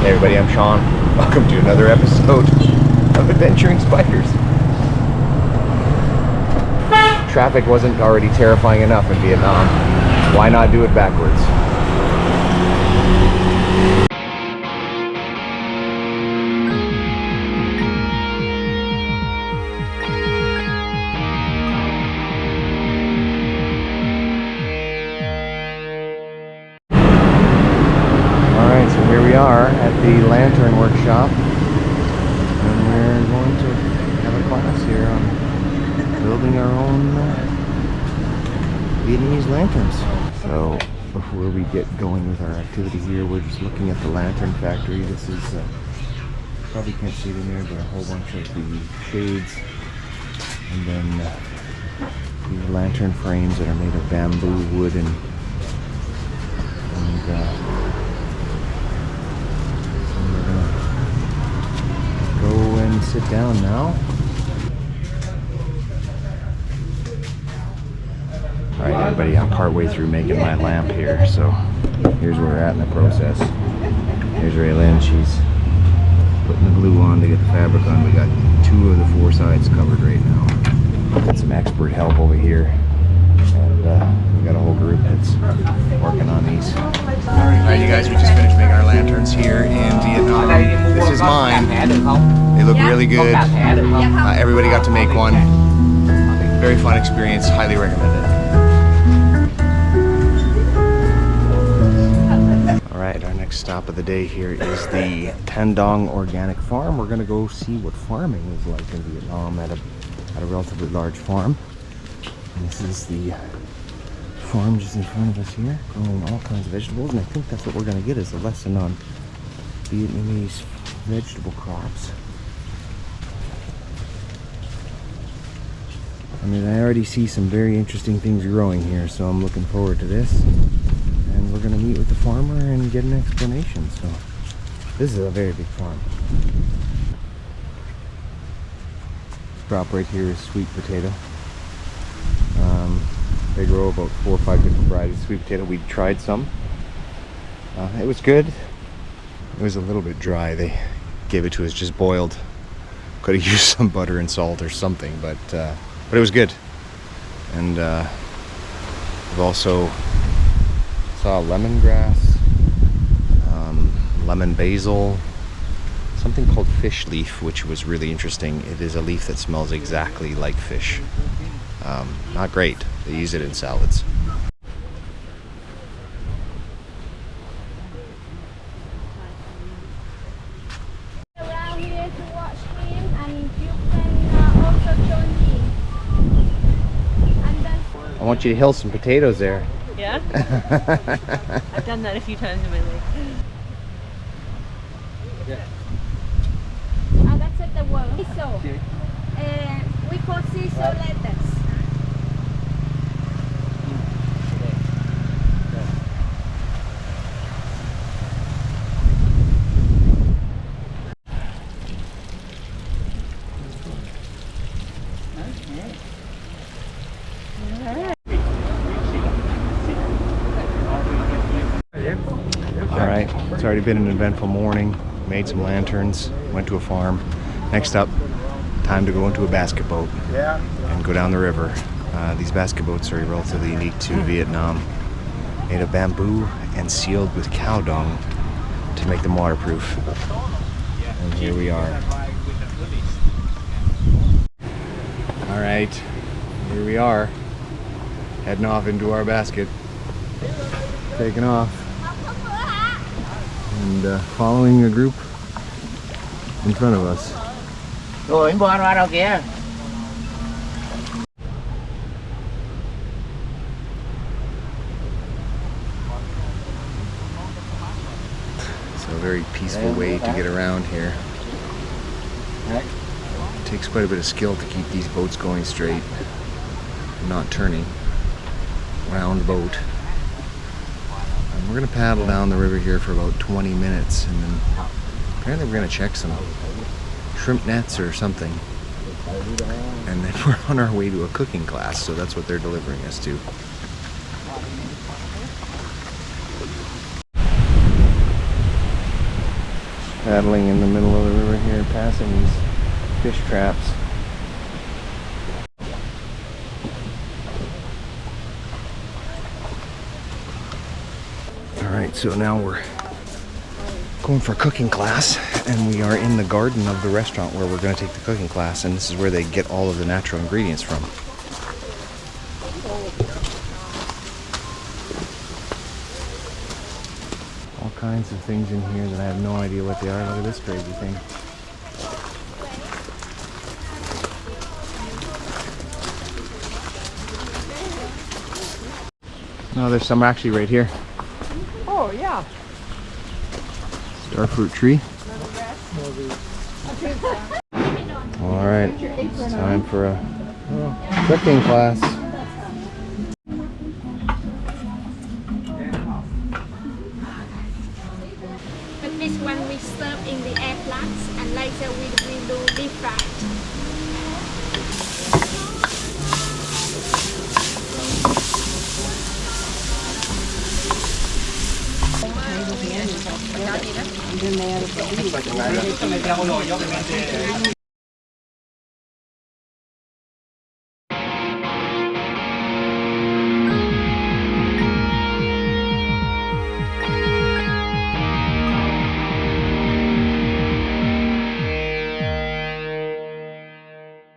Hey everybody, I'm Sean. Welcome to another episode of Adventuring Spiders. Traffic wasn't already terrifying enough in Vietnam. Why not do it backwards? Alright, so here we are at the Lantern Workshop. And we're going to have a class here on building our own Vietnamese lanterns. So before we get going with our activity here, we're just looking at the lantern factory. This is, probably can't see it in there, but a whole bunch of the shades. And then these lantern frames that are made of bamboo, wood, and go and sit down now. Alright everybody, I'm partway through making my lamp here, so here's where we're at in the process. Here's Raylyn, she's putting the glue on to get the fabric on. We got 2 of the 4 sides covered right now. Got some expert help over here, and we got a whole group that's working on these. Alright you guys, we just finished making our lanterns here in Vietnam. This is mine. They look really good. Everybody got to make one. Very fun experience, highly recommend it. Alright, our next stop of the day here is the Tan Dong Organic Farm. We're going to go see what farming is like in Vietnam at a relatively large farm. And this is the farm just in front of us here, growing all kinds of vegetables, and I think that's what we're going to get, is a lesson on Vietnamese vegetable crops. I mean, I already see some very interesting things growing here, so I'm looking forward to this. And we're going to meet with the farmer and get an explanation. So this is a very big farm. Crop right here is sweet potato. They grow about 4 or 5 different varieties of sweet potato. We tried some. It was good. It was a little bit dry. They gave it to us just boiled. Could have used some butter and salt or something, but it was good. And we've also saw lemongrass, lemon basil, something called fish leaf, which was really interesting. It is a leaf that smells exactly like fish. Not great. They use it in salads. Around here to watch him, and you can also join me. And then I want you to hill some potatoes there. Yeah? I've done that a few times in my life. that's at the word. So, we call CISO letters. Alright, it's already been an eventful morning. Made some lanterns, went to a farm. Next up, time to go into a basket boat and go down the river. These basket boats are relatively unique to Vietnam. Made of bamboo and sealed with cow dung to make them waterproof. And here we are. Alright, here we are. Heading off into our basket. Taking off. And following a group in front of us. Rồi anh bò ra đâu kìa. So a very peaceful way to get around here. It takes quite a bit of skill to keep these boats going straight, not turning. Round boat. And we're gonna paddle down the river here for about 20 minutes, and then apparently we're gonna check some shrimp nets or something. And then we're on our way to a cooking class, so that's what they're delivering us to. paddling in the middle of the river here, passing these fish traps. Alright, so now we're going for a cooking class, and we are in the garden of the restaurant where we're going to take the cooking class, and this is where they get all of the natural ingredients from. All kinds of things in here that I have no idea what they are. Look at this crazy thing. No, there's some actually right here. Oh, yeah. Starfruit tree. Alright, it's time for a cooking class. But this one we serve in the air flats, and later we will do deep fried.